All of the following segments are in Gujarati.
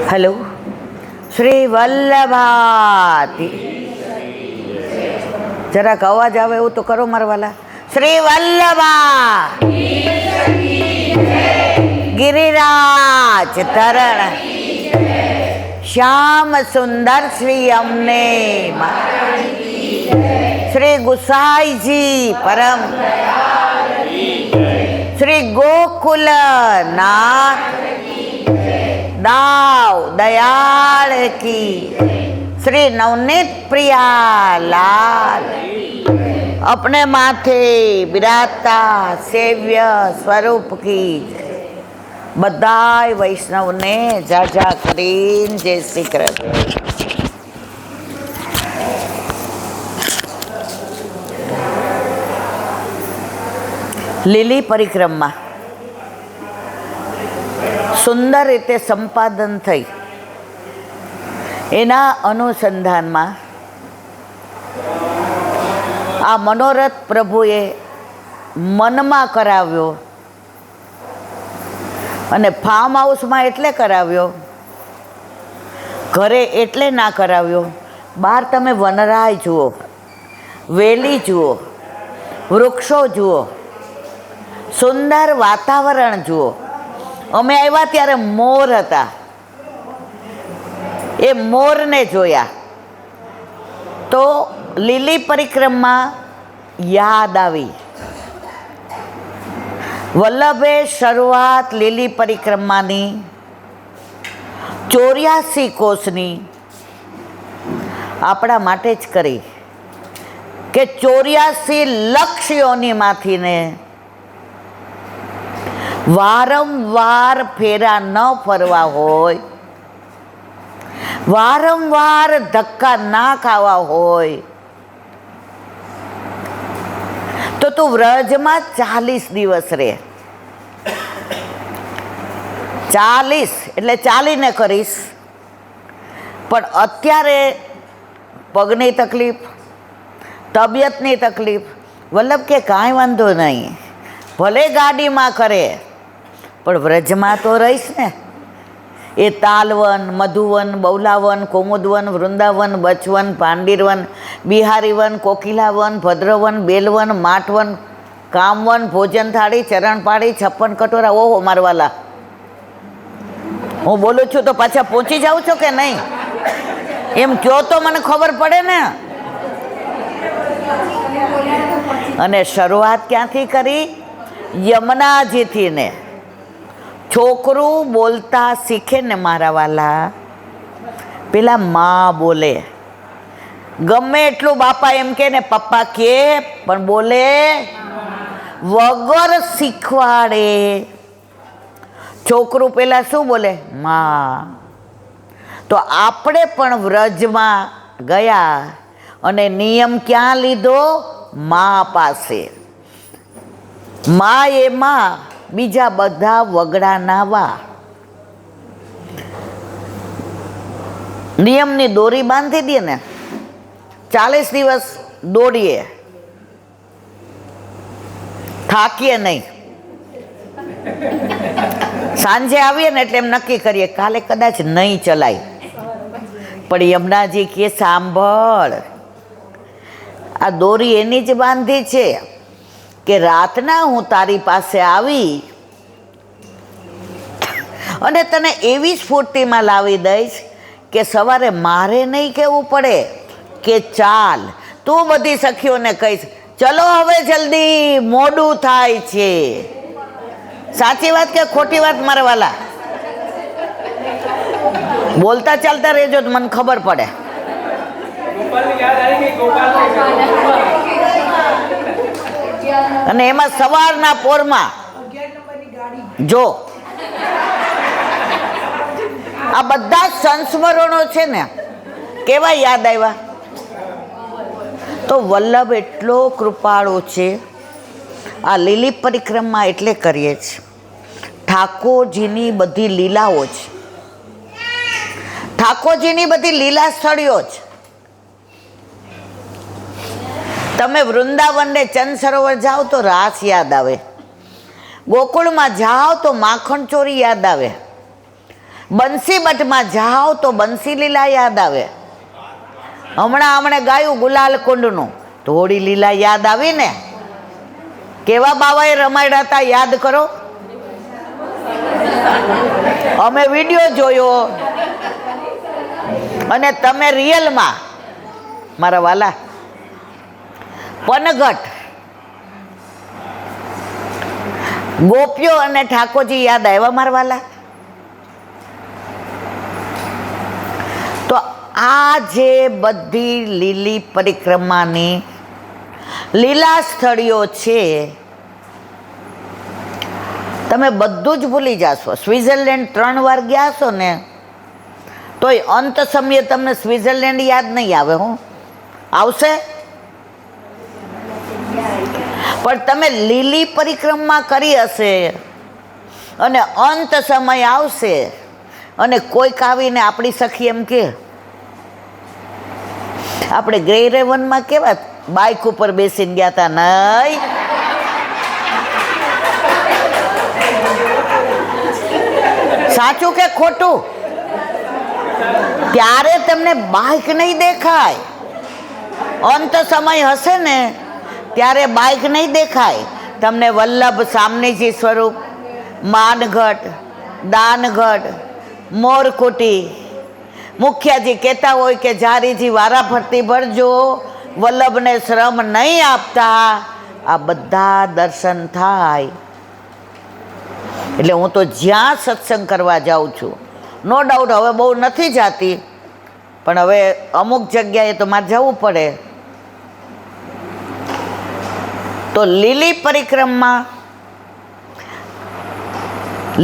હલો. શ્રી વલ્લભાતી જરાક અવાજ આવે એવું તો કરો મારા વાલા. શ્રી વલ્લભા ગિરિરાજ ધરણ શ્યામ સુંદર શ્રી અમને શ્રી ગુસાઈજી પરમ શ્રી ગોકુલ નાથ दाव दयाल की श्री नवनीत प्रिया लाल अपने माथे विराजता सेव्य स्वरूप की बधाई वैष्णव ने जाजा करीन जय श्री कृष्ण. લીલી પરિક્રમા સુંદર રીતે સંપાદન થઈ એના અનુસંધાનમાં આ મનોરથ પ્રભુએ મનમાં કરાવ્યો અને ફાર્મ હાઉસમાં એટલે કરાવ્યો, ઘરે એટલે ના કરાવ્યો. બહાર તમે વનરાય જુઓ, વેલી જુઓ, વૃક્ષો જુઓ, સુંદર વાતાવરણ જુઓ. અમે આવ્યા ત્યારે મોર હતા, એ મોરને જોયા તો લીલી પરિક્રમા યાદ આવી. વલ્લભે શરૂઆત લીલી પરિક્રમાની 84 કોષની આપણા માટે જ કરી કે 84 લક્ષ્યોનીમાંથી ને વારંવાર ફેરા ન ફરવા હોય, વારંવાર ધક્કા ના ખાવા હોય તો તું વ્રજમાં 40 દિવસ રહે. 40 એટલે ચાલીને કરીશ, પણ અત્યારે પગની તકલીફ, તબિયતની તકલીફ. વલ્લભ કે કાંઈ વાંધો નહીં, ભલે ગાડીમાં કરે પણ વ્રજમાં તો રહીશ ને. એ તાલવન, મધુવન, બૌલાવન, કુમુદવન, વૃંદાવન, બચવન, પાંડીરવન, બિહારીવન, કોકિલાવન, ભદ્રવન, બેલવન, માઠવન, કામવન, ભોજન થાળી, ચરણપાળી, 56 કટોરા. ઓહો મારવાલા, હું બોલું છું તો પાછા પહોંચી જાઉં છો કે નહીં એમ કહો તો મને ખબર પડે ને. અને શરૂઆત ક્યાંથી કરી? યમુનાજીથી. ને છોકરું બોલતા શીખે ને મારા વાલા, પેલા માં બોલે. ગમે એટલું બાપા એમ કે ને પપ્પા કે, પણ બોલે વગર શીખવાડે. છોકરું પેલા શું બોલે? માં. તો આપણે પણ વ્રજમાં ગયા અને નિયમ ક્યાં લીધો? માં પાસે. માં એમાં બીજા બધા વગડા ના વા. નિયમની દોરી બાંધી દે ને, 40 દિવસ દોડીએ, થાકીએ નહીં. સાંજે આવીએ ને એટલે એમ નક્કી કરીએ કાલે કદાચ નહીં ચલાય, પણ યમુનાજી કે સાંભળ, આ દોરી એની જ બાંધી છે કે રાતના હું તારી પાસે આવી અને તને એવી સ્ફૂર્તિમાં લાવી દઈશ કે સવારે મારે નહીં કહેવું પડે કે ચાલ, તું બધી સખીઓને કહીશ ચલો હવે જલ્દી મોડું થાય છે. સાચી વાત કે ખોટી વાત મારા વાલા? બોલતા ચાલતા રહેજો તો મને ખબર પડે. અને એમાં સવારના પોરમાં જો આ બધા સંસ્મરણો છે ને કેવા યાદ આવ્યા. તો વલ્લભ એટલો કૃપાળુ છે. આ લીલી પરિક્રમા એટલે કરીએ છીએ. ઠાકોરજીની બધી લીલાઓ છે, ઠાકોરજીની બધી લીલા સ્થળીઓ છે. તમે વૃંદાવન ને ચંદ સરોવર જાઓ તો રાસ યાદ આવે, ગોકુળમાં જાઓ તો માખણ ચોરી યાદ આવે, બંસી બટમાં જાઓ તો બંસી લીલા યાદ આવે. હમણાં ગાયું ગુલાલ કુંડનું, થોડી લીલા યાદ આવી ને. કેવા બાવાએ રમાડ્યા હતા યાદ કરો. અમે વિડીયો જોયો અને તમે રિયલમાં મારા વાલા પનઘટ ગોપીઓ અને ઠાકોરજી યાદ આવ્યા મારા વાલા. તો આ જે બધી લીલી પરિક્રમાની લીલા સ્થળીઓ છે તમે બધું જ ભૂલી જાશો. સ્વિટ્ઝરલેન્ડ 3 વાર ગયા છો ને તોય અંત સમયે તમને સ્વિટ્ઝરલેન્ડ યાદ નહીં આવે. હું આવશે પણ તમે લીલી પરિક્રમા કરી હશે અને અંત સમય આવશે અને કોઈક આવીને આપણી સખી એમ કે આપણે ગ્રે રેવનમાં કેવા બાઇક ઉપર બેસીને ગયા હતા નહીં, સાચું કે ખોટું? ત્યારે તમને બાઇક નહીં દેખાય. અંત સમય હશે ને ત્યારે બાઇક નહીં દેખાય તમને. વલ્લભ સામનેજી સ્વરૂપ, માનગઢ, દાનગઢ, મોરકુટી, મુખિયાજી કહેતા હોય કે જારીજી વારા ફરતી ભરજો, વલ્લભને શ્રમ નહીં આપતા. આ બધા દર્શન થાય. એટલે હું તો જ્યાં સત્સંગ કરવા જાઉં છું, નો ડાઉટ હવે બહુ નથી જાતી, પણ હવે અમુક જગ્યાએ તો મારે જવું પડે. તો લીલી પરિક્રમા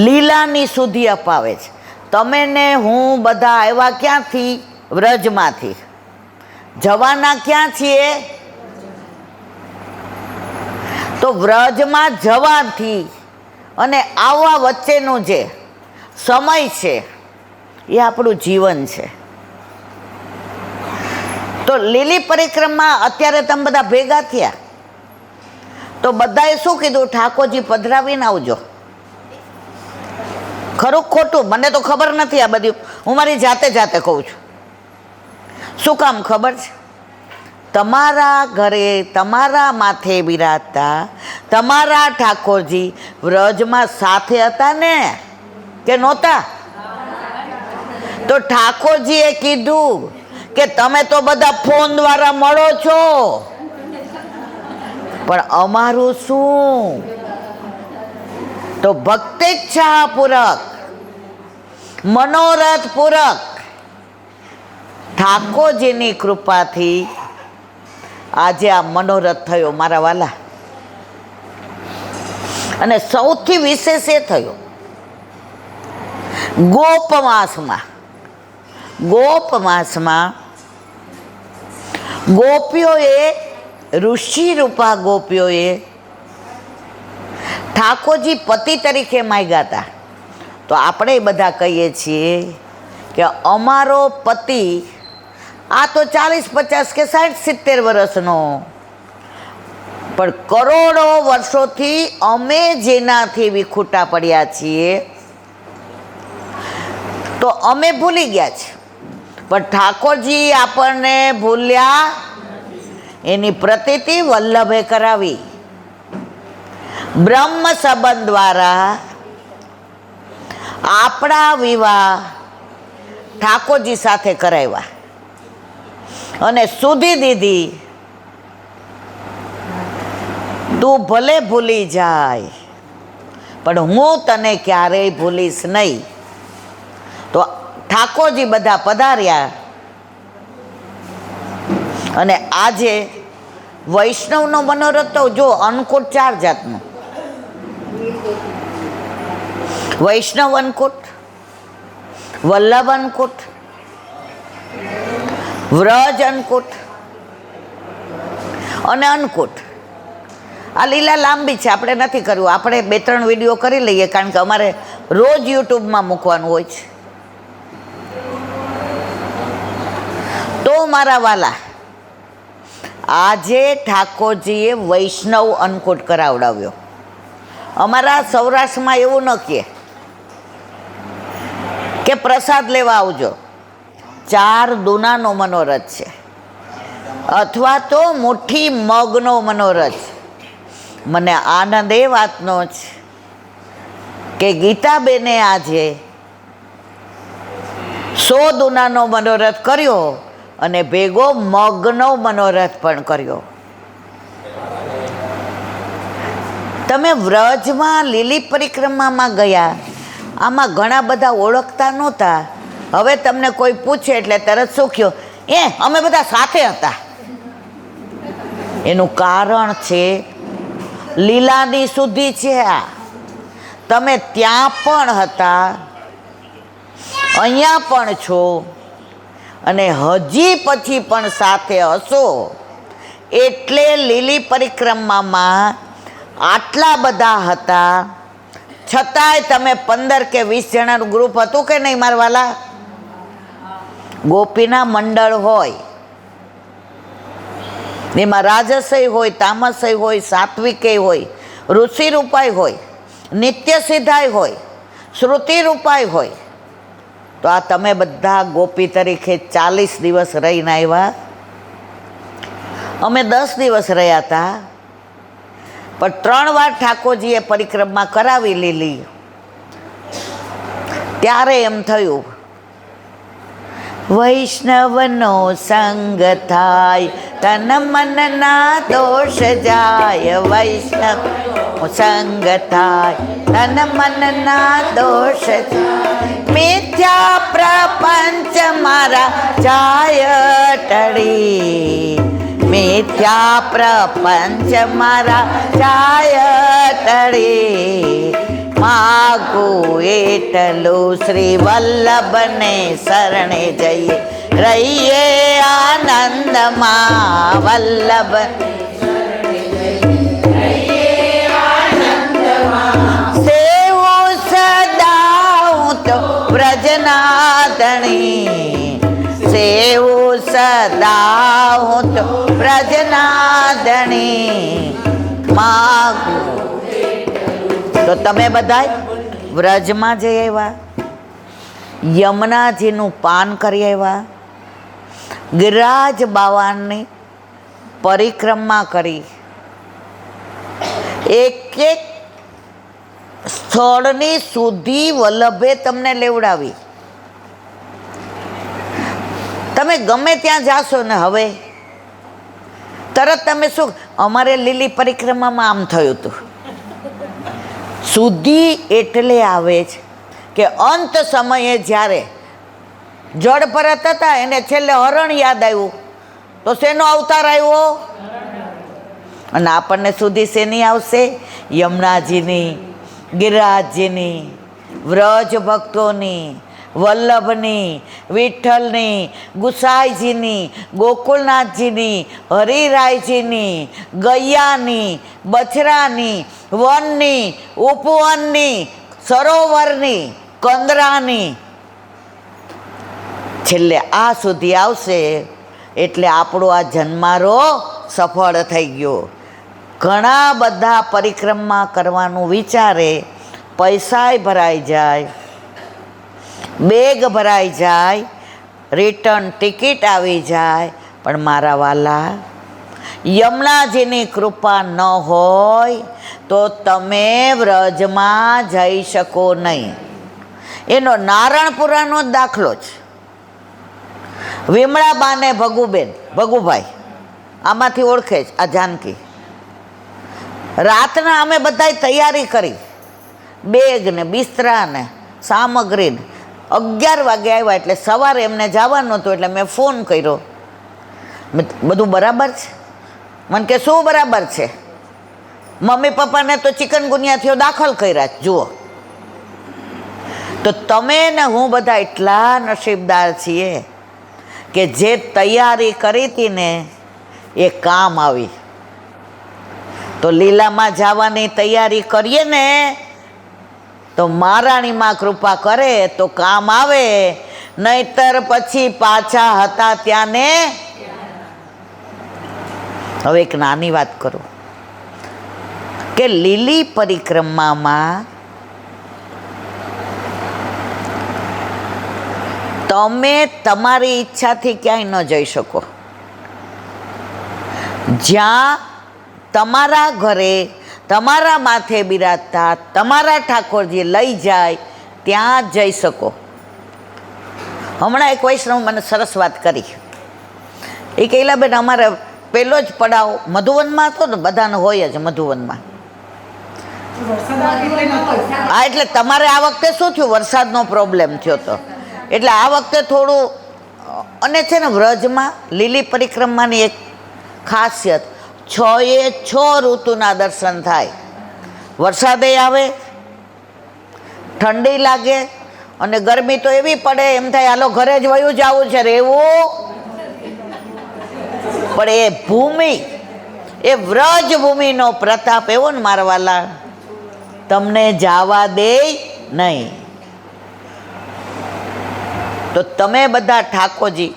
લીલાની સુધી અપાવે છે. તમે ને હું બધા આવ્યા ક્યાંથી? વ્રજમાંથી. જવાના ક્યાં છીએ? તો વ્રજમાં જવાથી અને આવવા વચ્ચેનું જે સમય છે એ આપણું જીવન છે. તો લીલી પરિક્રમા અત્યારે તમે બધા ભેગા થયા તો બધાએ શું કીધું? ઠાકોરજી પધરાવીને આવજો. ખરું ખોટું મને તો ખબર નથી. આ બધી હું મારી જાતે કહું છું. શું કામ ખબર છે? તમારા ઘરે તમારા માથે બિરાજતા તમારા ઠાકોરજી વ્રજમાં સાથે હતા ને કે નહોતા? તો ઠાકોરજીએ કીધું કે તમે તો બધા ફોન દ્વારા મળો છો, પણ અમારું શું? તો ભક્તિચ્છા પૂરક, મનોરથ પૂરક ઠાકોરજીની કૃપાથી આજે આ મનોરથ થયો મારા વાલા. અને સૌથી વિશેષ એ થયો ગોપમાસમાં ગોપીઓએ, ઋષિ રૂપા ગોપીઓએ ઠાકોરજી પતિ તરીકે માંગ્યા હતા. તો આપણે બધા કહીએ છીએ કે અમારો પતિ આ તો 40, 50 કે 60, 70 વર્ષનો, પણ કરોડો વર્ષોથી અમે જેનાથી વિખૂટા પડ્યા છીએ તો અમે ભૂલી ગયા છે, પણ ઠાકોરજી આપણને ભૂલ્યા. એની પ્રતીતિ વલ્લભે કરાવી. બ્રહ્મ સંબંધ દ્વારા આપણા વિવાહ ઠાકોરજી સાથે કરાવ્યા અને સુધી દીધી. તું ભલે ભૂલી જાય પણ હું તને ક્યારેય ભૂલીશ નહીં. તો ઠાકોરજી બધા પધાર્યા અને આજે વૈષ્ણવનો મનોરથ તો જો અન્નકૂટ 4 જાતનો. વૈષ્ણવ અન્નકૂટ, વલ્લભ અન્નકૂટ, વ્રજ અન્નકૂટ અને અન્નકૂટ. આ લીલા લાંબી છે, આપણે નથી કર્યું. આપણે 2-3 વિડીયો કરી લઈએ કારણ કે અમારે રોજ યુટ્યુબમાં મૂકવાનું હોય છે. તો મારા વાલા, આજે ઠાકોરજીએ વૈષ્ણવ અન્નકૂટ કરાવડાવ્યો. અમારા સૌરાષ્ટ્રમાં એવું ન કહે કે પ્રસાદ લેવા આવજો, 4 દૂનાનો મનોરથ છે, અથવા તો મુઠ્ઠી મગનો મનોરથ. મને આનંદ એ વાતનો છે કે ગીતાબેને આજે 100 દૂનાનો મનોરથ કર્યો અને ભેગો મગનો મનોરથ પણ કર્યો. તમે વ્રજમાં લીલી પરિક્રમામાં ગયા, આમાં ઘણા બધા ઓળખતા નહોતા. હવે તમને કોઈ પૂછે એટલે તરત શું કહ્યું? અમે બધા સાથે હતા. એનું કારણ છે લીલાની શુદ્ધિ છે. આ તમે ત્યાં પણ હતા, અહીંયા પણ છો અને હજી પછી પણ સાથે હશો. એટલે લીલી પરિક્રમામાં આટલા બધા હતા, છતાંય તમે 15 કે 20 જણાનું ગ્રુપ હતું કે નહીં મારા વાલા? ગોપીના મંડળ હોય, એમાં રાજસય હોય, તામસય હોય, સાત્વિકેય હોય, ઋષિ રૂપાય હોય, નિત્ય સિદ્ધાય હોય, શ્રુતિ રૂપાય હોય. તો આ તમે બધા ગોપી તરીકે 40 દિવસ રહીને આવ્યા. અમે 10 દિવસ રહ્યા હતા, પણ 3 વાર ઠાકોરજીએ પરિક્રમા કરાવી લીધી. ત્યારે એમ થયું, વૈષ્ણવનો સંગ થાય તન મનના દોષ જાય. વૈષ્ણવ સંગ થાય તન મનના દોષ જાય. મિથ્યા પ્રપંચ મારા જાય ટળી. મિથ્યા પ્રપંચ મારા જાય ટળી. માગું એટલું શ્રી વલ્લભને શરણે જઈએ, રહીએ આનંદમાં. વલ્લભ સેવું સદા હું તો વ્રજનાદણી. સેવું સદા હું તો વ્રજનાદણી. માગું. તો તમે બધાય વ્રજમાં જઈ આવ્યા, યમુનાજીનું પાન કરી આવ્યા, ગિરિરાજ બાવાની પરિક્રમા કરી, એક એક સ્થળની શુદ્ધિ વલ્લભે તમને લેવડાવી. તમે ગમે ત્યાં જાશો ને હવે તરત તમે શું, અમારે લીલી પરિક્રમામાં આમ થયું હતું. શુદ્ધિ એટલે આવે છે કે અંત સમયે જ્યારે જળ ભરત હતા એને છેલ્લે હરણ યાદ આવ્યું, તો શેનો અવતાર આવ્યો? અને આપણને શુદ્ધિ શેની આવશે? યમુનાજીની, ગિરિરાજજીની, વ્રજ ભક્તોની, વલ્લભની, વિઠ્ઠલની, ગુસાઈજીની, ગોકુળનાથજીની, હરિરાયજીની, ગૈયાની, બછરાની, વનની, ઉપવનની, સરોવરની, કંદરાની, છેલ્લે આ સુધી આવશે. એટલે આપણો આ જન્મારો સફળ થઈ ગયો. ઘણા બધા પરિક્રમા કરવાનું વિચારે, પૈસાય ભરાઈ જાય, બેગ ભરાઈ જાય, રિટર્ન ટિકિટ આવી જાય, પણ મારા વાલા, યમુનાજીની કૃપા ન હોય તો તમે વ્રજમાં જઈ શકો નહીં. એનો નારણપુરાનો જ દાખલો છે. વિમળાબાને ભગુબેન, ભગુભાઈ આમાંથી ઓળખે જ, આ જાનકી. રાતના અમે બધાય તૈયારી કરી, બેગ ને બિસ્તરા ને સામગ્રી. 11 વાગે આવ્યા એટલે સવારે એમને જવાનું હતું, એટલે મેં ફોન કર્યો, બધું બરાબર છે? મને કે શું બરાબર છે? મમ્મી પપ્પાને તો ચિકનગુનિયા થયો, દાખલ કર્યા. જુઓ, તો તમે ને હું બધા એટલા નસીબદાર છીએ કે જે તૈયારી કરી હતી ને એ કામ આવી. તો લીલામાં જવાની તૈયારી કરીએ ને તો મહારાણીમાં કૃપા કરે તો કામ આવે, નહીતર પછી પાછા હતા ત્યાં ને. હવે એક નાની વાત કરું કે લીલી પરિક્રમામાં તમે તમારી ઈચ્છાથી ક્યાંય ન જઈ શકો. જ્યાં તમારા ઘરે તમારા માથે બિરાજતા તમારા ઠાકોરજી લઈ જાય ત્યાં જઈ શકો. હમણાં એક વૈષ્ણવ મને સરસ વાત કરી. એ કહેલા બેન અમારે પહેલો જ પડાવ મધુવનમાં હતો ને, બધાને હોય જ મધુવનમાં. હા, એટલે તમારે આ વખતે શું થયું, વરસાદનો પ્રોબ્લેમ થયો હતો એટલે આ વખતે થોડું. અને છે ને વ્રજમાં લીલી પરિક્રમાની એક ખાસિયત, 6 ઋતુના દર્શન થાય. વરસાદે આવે, ઠંડી લાગે અને ગરમી તો એવી પડે એમ થાય હાલો ઘરે જ વયું જવું છે રહેવું. પણ એ ભૂમિ, એ વ્રજ ભૂમિનો પ્રતાપ એવો ને મારા વાલા, તમને જાવા દે નહીં. તો તમે બધા ઠાકોરજી